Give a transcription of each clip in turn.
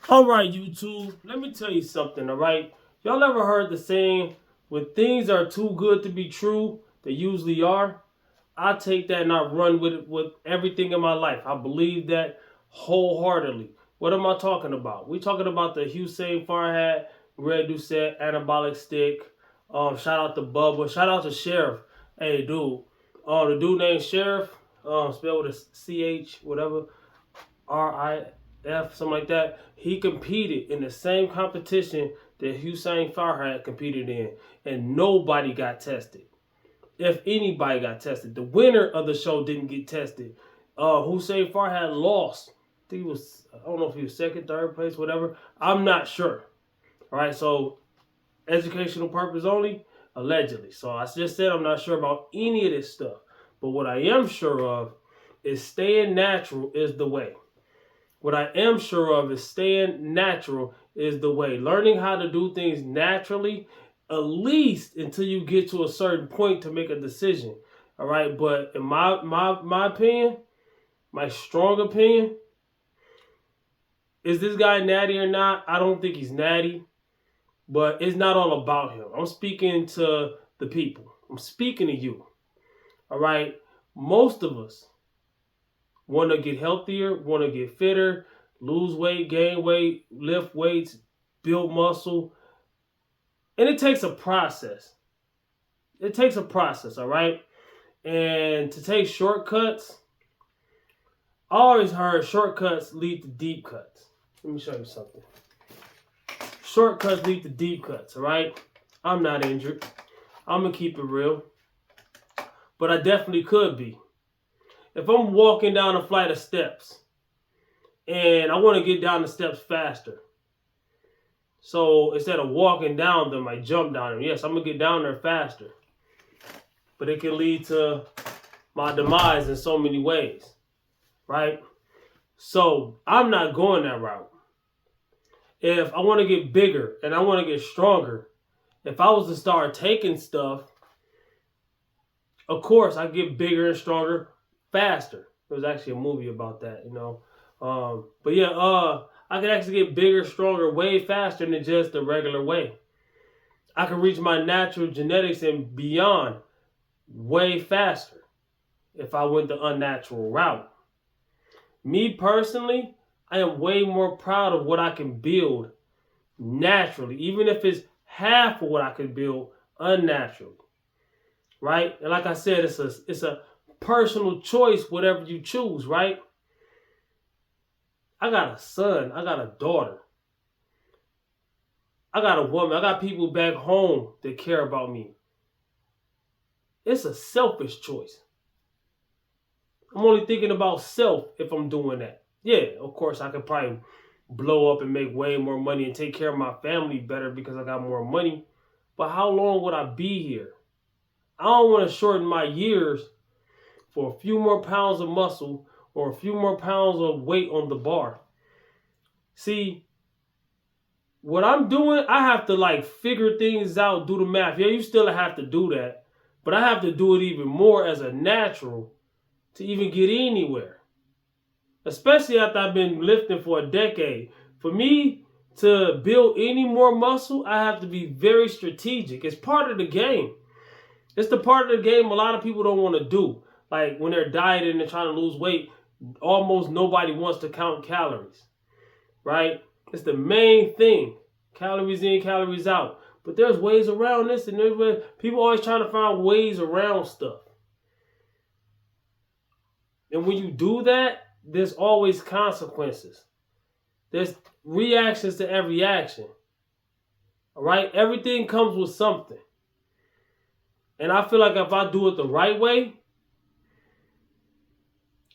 All right, YouTube, let me tell you something, all right? Y'all ever heard the saying, when things are too good to be true, they usually are? I take that and I run with it with everything in my life. I believe that wholeheartedly. What am I talking about? We talking about the Hussein Farhat, Red Doucette, anabolic stick. Shout out to Bubba. Shout out to Sheriff. Hey, dude. The dude named Sheriff, spelled with a CH, whatever. RIF, something like that. He competed in the same competition that Hussein Farhat competed in, and nobody got tested. If anybody got tested, the winner of the show didn't get tested. Hussein Farhat lost. I think he was, I don't know if he was second, third place, whatever. I'm not sure. All right, so educational purpose only, allegedly. So I just said I'm not sure about any of this stuff. But what I am sure of is staying natural is the way. What I am sure of is staying natural is the way. Learning how to do things naturally, at least until you get to a certain point to make a decision. All right. But in my opinion, my strong opinion, is this guy natty or not? I don't think he's natty. But it's not all about him. I'm speaking to the people. I'm speaking to you. All right. Most of us want to get healthier, want to get fitter, lose weight, gain weight, lift weights, build muscle. And it takes a process. It takes a process, all right? And to take shortcuts, I always heard shortcuts lead to deep cuts. Let me show you something. Shortcuts lead to deep cuts, all right? I'm not injured. I'm going to keep it real. But I definitely could be. If I'm walking down a flight of steps and I want to get down the steps faster, so instead of walking down them, I jump down them. Yes, I'm going to get down there faster. But it can lead to my demise in so many ways, right? So I'm not going that route. If I want to get bigger and I want to get stronger, if I was to start taking stuff, of course I get bigger and stronger faster. There was actually a movie about that, you know. But yeah, I can actually get bigger, stronger, way faster than just the regular way. I can reach my natural genetics and beyond way faster if I went the unnatural route. Me personally, I am way more proud of what I can build naturally, even if it's half of what I could build unnaturally. Right? And like I said, it's a personal choice, whatever you choose, right? I got a son, I got a daughter, I got a woman, I got people back home that care about me. It's a selfish choice. I'm only thinking about self if I'm doing that. Yeah, of course, I could probably blow up and make way more money and take care of my family better because I got more money. But how long would I be here? I don't want to shorten my years for a few more pounds of muscle or a few more pounds of weight on the bar. See, what I'm doing, I have to like figure things out, do the math. Yeah, you still have to do that. But I have to do it even more as a natural to even get anywhere. Especially after I've been lifting for a decade. For me to build any more muscle, I have to be very strategic. It's part of the game. It's the part of the game a lot of people don't want to do. Like when they're dieting and trying to lose weight, almost nobody wants to count calories. Right? It's the main thing. Calories in, calories out. But there's ways around this, and there's people always trying to find ways around stuff. And when you do that, there's always consequences. There's reactions to every action. All right? Everything comes with something. And I feel like if I do it the right way,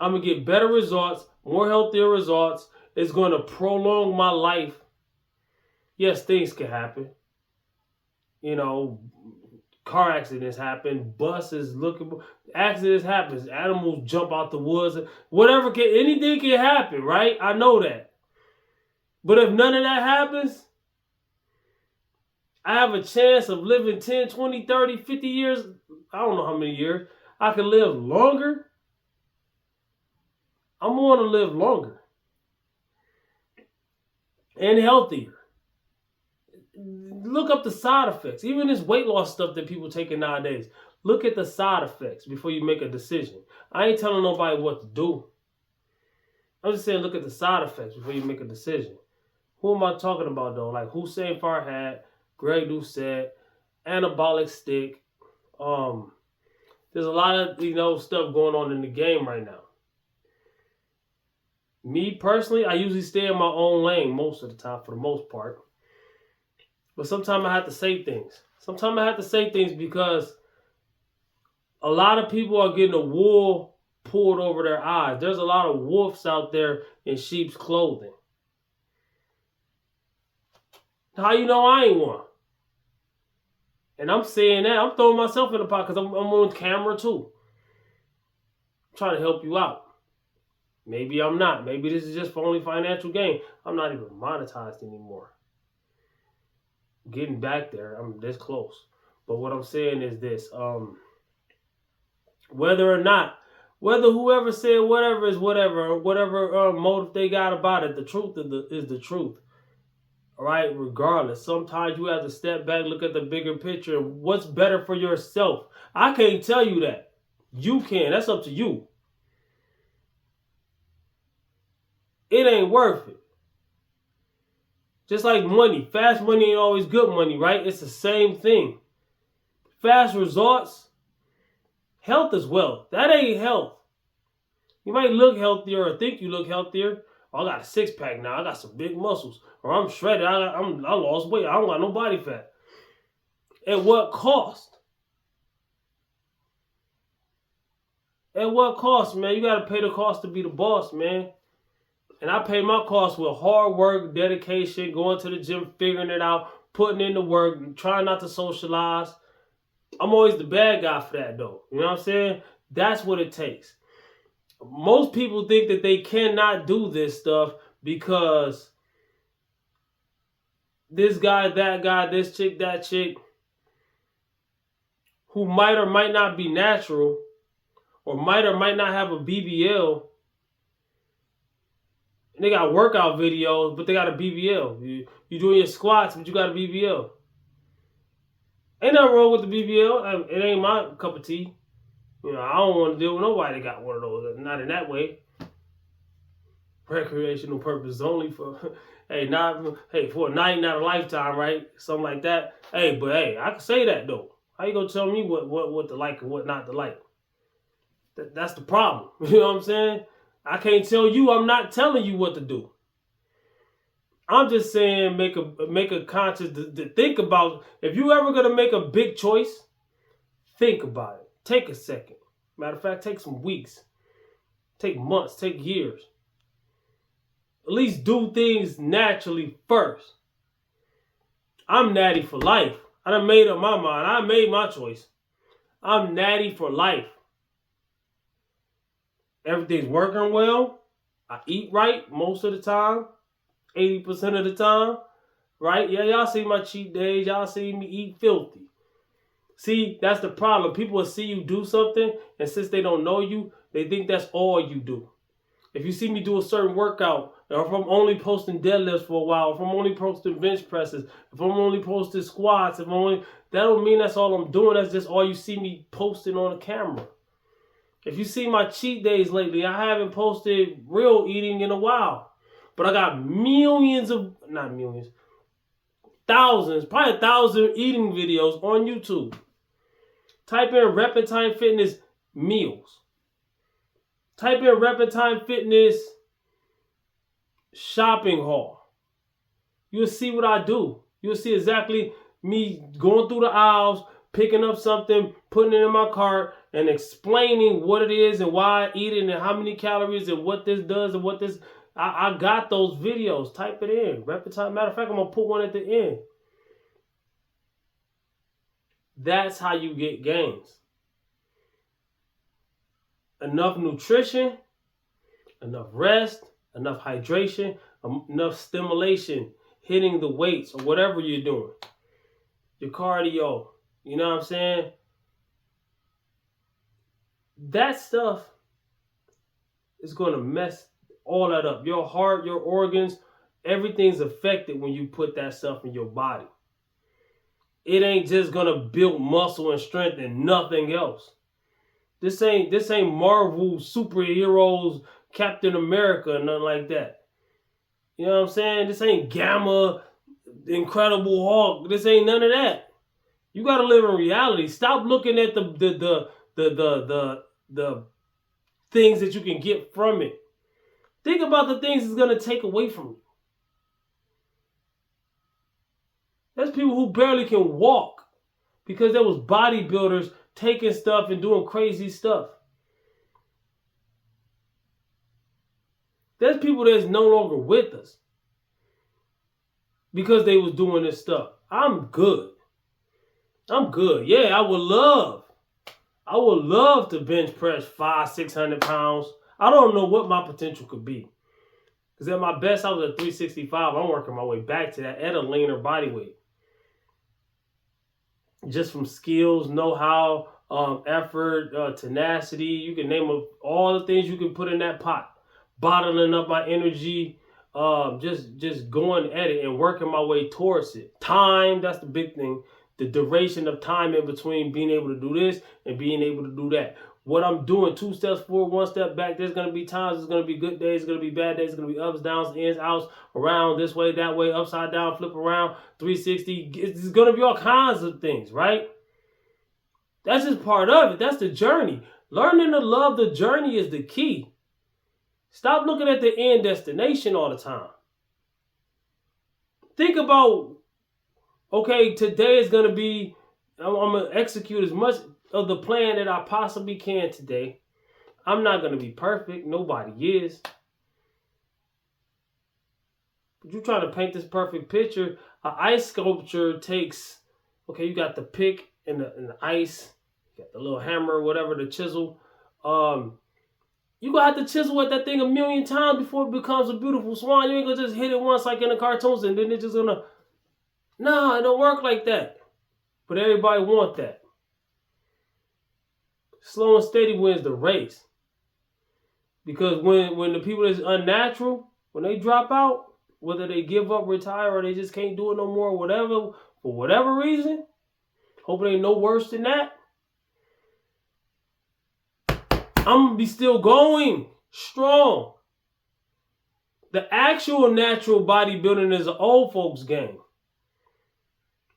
I'm going to get better results, more healthier results. It's going to prolong my life. Yes, things can happen. You know, car accidents happen, buses looking, accidents happen, animals jump out the woods, whatever can, anything can happen, right? I know that. But if none of that happens, I have a chance of living 10, 20, 30, 50 years. I don't know how many years. I can live longer. I'm going to live longer. and healthier. Look up the side effects. Even this weight loss stuff that people taking nowadays. Look at the side effects before you make a decision. I ain't telling nobody what to do. I'm just saying look at the side effects before you make a decision. Who am I talking about though? Like Hussein Farhat, Greg Doucette, anabolic stick. There's a lot of stuff going on in the game right now. Me personally, I usually stay in my own lane most of the time for the most part. But sometimes I have to say things. Sometimes I have to say things because a lot of people are getting the wool pulled over their eyes. There's a lot of wolves out there in sheep's clothing. How you know I ain't one? And I'm saying that. I'm throwing myself in the pot because I'm on camera too. I'm trying to help you out. Maybe I'm not. Maybe this is just for only financial gain. I'm not even monetized anymore. Getting back there. I'm this close. But what I'm saying is this. Whether whoever said whatever is whatever, whatever motive they got about it, the truth is the truth. All right, regardless. Sometimes you have to step back, look at the bigger picture, and what's better for yourself. I can't tell you that. You can. That's up to you. It ain't worth it. Just like money. Fast money ain't always good money, right? It's the same thing. Fast results. Health is wealth. That ain't health. You might look healthier or think you look healthier. Oh, I got a six-pack now. I got some big muscles. Or I'm shredded. I lost weight. I don't got no body fat. At what cost? At what cost, man? You got to pay the cost to be the boss, man. And I pay my cost with hard work, dedication, going to the gym, figuring it out, putting in the work, trying not to socialize. I'm always the bad guy for that, though. You know what I'm saying? That's what it takes. Most people think that they cannot do this stuff because this guy, that guy, this chick, that chick, who might or might not be natural or might not have a BBL, and they got workout videos, but they got a BBL. You doing your squats, but you got a BBL. Ain't nothing wrong with the BBL. It ain't my cup of tea. You know, I don't want to deal with nobody that got one of those. Not in that way. Recreational purpose only for, for a night, not a lifetime, right? Something like that. Hey, I can say that though. How you gonna tell me what to like and what not to like? That's the problem. You know what I'm saying? I can't tell you. I'm not telling you what to do. I'm just saying make a conscious to think about. If you ever gonna make a big choice, think about it. Take a second. Matter of fact, take some weeks. Take months. Take years. At least do things naturally first. I'm natty for life. I done made up my mind. I made my choice. I'm natty for life. Everything's working well. I eat right most of the time. 80% of the time. Right? Yeah, y'all see my cheat days. Y'all see me eat filthy. See, that's the problem. People will see you do something, and since they don't know you, they think that's all you do. If you see me do a certain workout, or if I'm only posting deadlifts for a while, if I'm only posting bench presses, if I'm only posting squats, that don't mean that's all I'm doing. That's just all you see me posting on the camera. If you see my cheat days lately, I haven't posted real eating in a while. But I got thousands, probably 1,000 eating videos on YouTube. Type in Rapid Time Fitness meals. Type in Rapid Time Fitness shopping haul. You'll see what I do. You'll see exactly me going through the aisles, picking up something, putting it in my cart, and explaining what it is and why I eat it and how many calories and what this does and what this. I got those videos. Type it in. Rapid Time. Matter of fact, I'm going to put one at the end. That's how you get gains. Enough nutrition, enough rest, enough hydration, enough stimulation, hitting the weights or whatever you're doing. Your cardio, you know what I'm saying? That stuff is going to mess all that up. Your heart, your organs, Everything's affected when you put that stuff in your body. It ain't just gonna build muscle and strength and nothing else. This ain't Marvel superheroes, Captain America, nothing like that. You know what I'm saying? This ain't Gamma, Incredible Hulk. This ain't none of that. You gotta live in reality. Stop looking at the things that you can get from it. Think about the things it's gonna take away from you. There's people who barely can walk because there was bodybuilders taking stuff and doing crazy stuff. There's people that's no longer with us because they was doing this stuff. I'm good. Yeah, I would love to bench press 500-600 pounds. I don't know what my potential could be. Because at my best, I was at 365. I'm working my way back to that at a leaner body weight. Just from skills, know-how, effort, tenacity. You can name all the things you can put in that pot. Bottling up my energy, just going at it and working my way towards it. Time, that's the big thing. The duration of time in between being able to do this and being able to do that. What I'm doing, 2 steps forward, 1 step back. There's going to be times, there's going to be good days, there's going to be bad days, there's going to be ups, downs, ins, outs, around, this way, that way, upside down, flip around, 360. It's going to be all kinds of things, right? That's just part of it. That's the journey. Learning to love the journey is the key. Stop looking at the end destination all the time. Think about, okay, today is going to be, I'm going to execute as much of the plan that I possibly can today. I'm not going to be perfect. Nobody is. But you're trying to paint this perfect picture. An ice sculpture takes, okay, you got the pick and the ice. You got the little hammer, whatever, the chisel. You're going to have to chisel at that thing 1,000,000 times before it becomes a beautiful swan. You ain't going to just hit it once like in the cartoons and then it's just going to... Nah, it don't work like that. But everybody want that. Slow and steady wins the race. Because when the people that's unnatural, when they drop out, whether they give up, retire, or they just can't do it no more, whatever, for whatever reason, hope it ain't no worse than that, I'm going to be still going strong. The actual natural bodybuilding is an old folks game.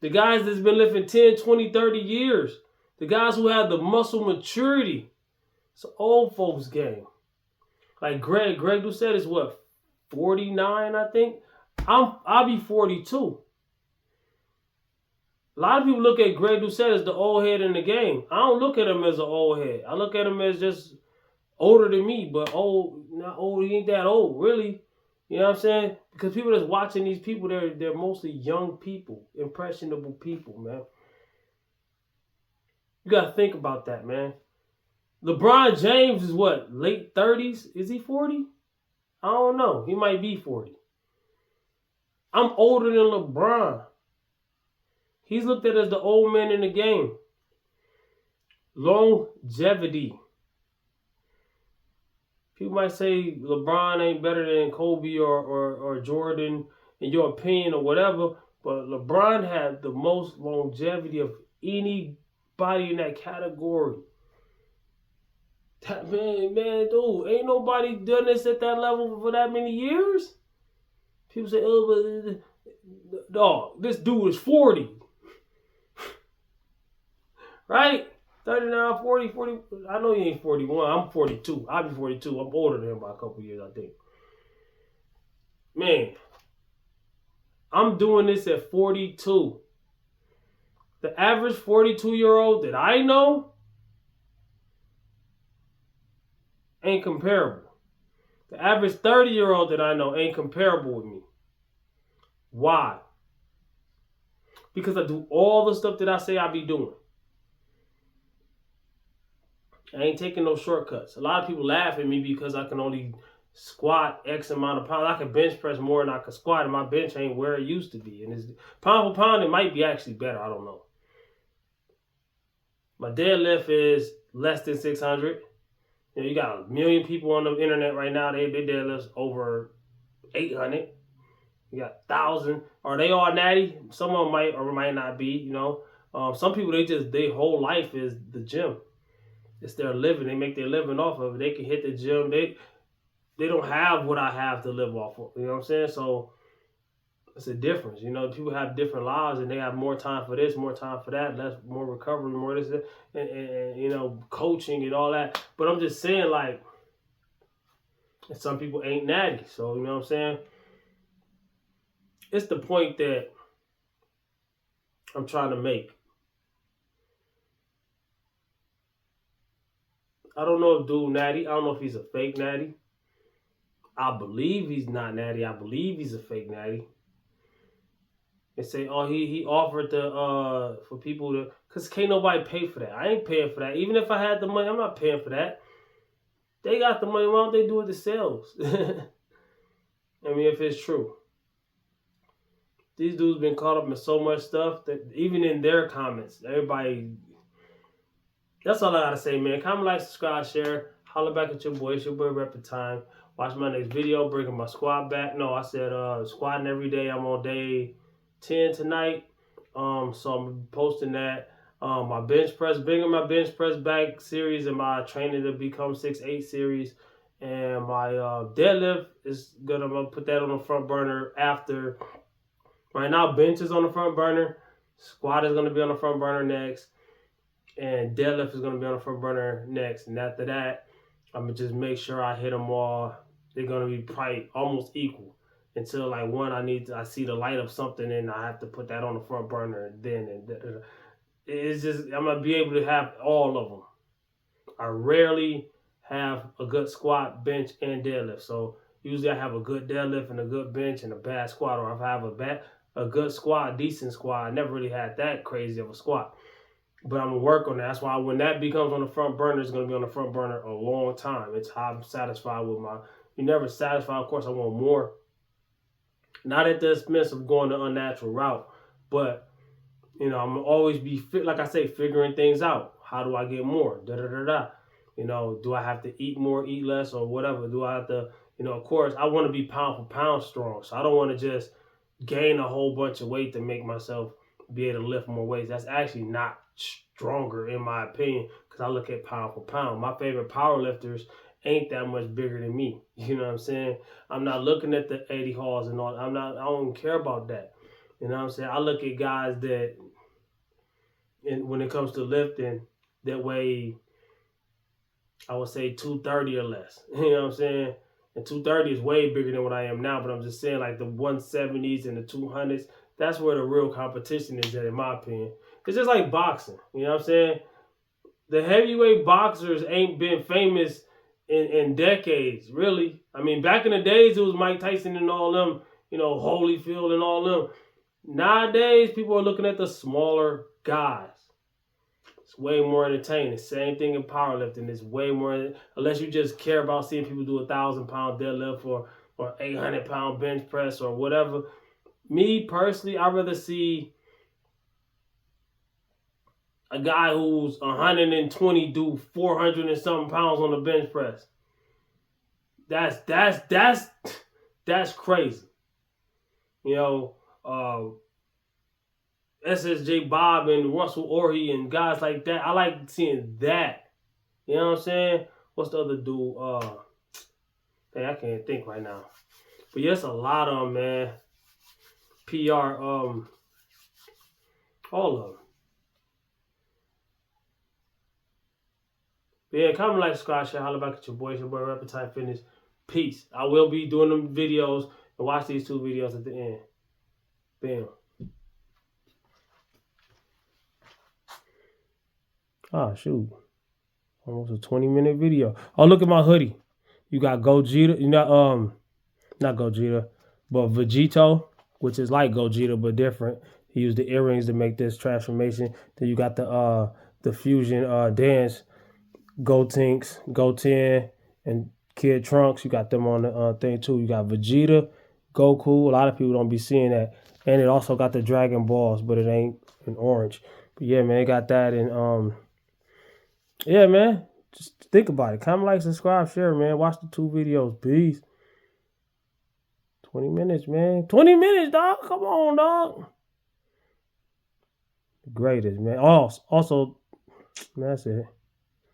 The guys that's been lifting 10, 20, 30 years. The guys who have the muscle maturity. It's an old folks game. Like Greg Doucette is what, 49, I think? I'll be 42. A lot of people look at Greg Doucette as the old head in the game. I don't look at him as an old head. I look at him as just older than me, but old, not old, he ain't that old, really. You know what I'm saying? Because people that's watching these people, they're mostly young people, impressionable people, man. You got to think about that, man. LeBron James is what, late 30s? Is he 40? I don't know. He might be 40. I'm older than LeBron. He's looked at as the old man in the game. Longevity. People might say LeBron ain't better than Kobe or Jordan in your opinion or whatever, but LeBron had the most longevity of anybody in that category. Man, dude, ain't nobody done this at that level for that many years. People say, oh, but dog, this dude is 40. Right? 39, 40. I know he ain't 41. I'm 42. I'll be 42. I'm older than him by a couple years, I think. Man, I'm doing this at 42. The average 42-year-old that I know ain't comparable. The average 30-year-old that I know ain't comparable with me. Why? Because I do all the stuff that I say I be doing. I ain't taking no shortcuts. A lot of people laugh at me because I can only squat X amount of pounds. I can bench press more than I can squat, and my bench ain't where it used to be. And it's, pound for pound, it might be actually better. I don't know. My deadlift is less than 600. You know, you got 1 million people on the internet right now. They deadlift over 800. You got 1,000. Are they all natty? Some of them might or might not be. You know, some people their whole life is the gym. It's their living. They make their living off of it. They can hit the gym. They don't have what I have to live off of. You know what I'm saying? So it's a difference. You know, people have different lives and they have more time for this, more time for that, more recovery, more this, and you know, coaching and all that. But I'm just saying, like, some people ain't natty. So, you know what I'm saying? It's the point that I'm trying to make. I don't know if dude natty. I don't know if he's a fake natty. I believe he's not natty. I believe he's a fake natty. They say, oh, he offered to for people to, cause can't nobody pay for that. I ain't paying for that. Even if I had the money, I'm not paying for that. They got the money. Why don't they do it themselves? I mean, if it's true, these dudes been caught up in so much stuff that even in their comments, everybody. That's all I gotta say, man. Comment, like, subscribe, share. Holler back at your boy. It's your boy Rapid Time. Watch my next video, bringing my squad back. No, I said squatting every day. I'm on day 10 tonight. So I'm posting that. My bench press, bringing my bench press back series and my training to become 6'8" series. And my deadlift is I'm gonna put that on the front burner after. Right now, bench is on the front burner. Squat is gonna be on the front burner next. And deadlift is going to be on the front burner next. And after that, I'm going to just make sure I hit them all. They're going to be probably almost equal until like one I see the light of something and I have to put that on the front burner. And then it's just, I'm going to be able to have all of them. I rarely have a good squat, bench, and deadlift. So usually I have a good deadlift and a good bench and a bad squat. Or if I have a good squat, decent squat, I never really had that crazy of a squat. But I'm going to work on that. That's why when that becomes on the front burner, it's going to be on the front burner a long time. It's how I'm satisfied with you're never satisfied. Of course, I want more. Not at the expense of going the unnatural route. But, you know, I'm going to always be, like I say, figuring things out. How do I get more? You know, do I have to eat more, eat less, or whatever? Do I have to, you know, of course, I want to be pound for pound strong. So I don't want to just gain a whole bunch of weight to make myself be able to lift more weights. That's actually not stronger in my opinion, because I look at pound for pound. My favorite power lifters ain't that much bigger than me. You know what I'm saying? I'm not looking at the Eddie Halls and all. I don't care about that. You know what I'm saying? I look at guys that, and when it comes to lifting, that weigh, I would say 230 or less. You know what I'm saying? And 230 is way bigger than what I am now, but I'm just saying like the 170s and the 200s, that's where the real competition is at, in my opinion. It's just like boxing. You know what I'm saying? The heavyweight boxers ain't been famous in decades, really. I mean, back in the days, it was Mike Tyson and all them, you know, Holyfield and all them. Nowadays, people are looking at the smaller guys. It's way more entertaining. Same thing in powerlifting. It's way more, unless you just care about seeing people do 1,000-pound deadlift or 800-pound bench press or whatever. Me, personally, I'd rather see a guy who's 120 do 400 and something pounds on the bench press. That's crazy. You know, SSJ Bob and Russell Orhe and guys like that. I like seeing that. You know what I'm saying? What's the other dude? Dang, I can't think right now. But yes, a lot of them, man. PR, all of them. But yeah, comment, like, subscribe, share, holler back at your boy. It's your boy Rapid Time Fitness. Peace. I will be doing them videos, and watch these 2 videos at the end. Bam. Ah, shoot. Almost a 20-minute video. Oh, look at my hoodie. You got Gogeta. You know, not Gogeta, but Vegito, which is like Gogeta but different. He used the earrings to make this transformation. Then you got the fusion dance. Gotenks, Goten, and Kid Trunks. You got them on the thing too. You got Vegeta, Goku. A lot of people don't be seeing that. And it also got the Dragon Balls, but it ain't in orange. But yeah, man, it got that. And yeah, man, just think about it. Comment, like, subscribe, share, man. Watch the 2 videos. Peace. 20 minutes, man. 20 minutes, dog. Come on, dog. The greatest, man. Also, man, that's it.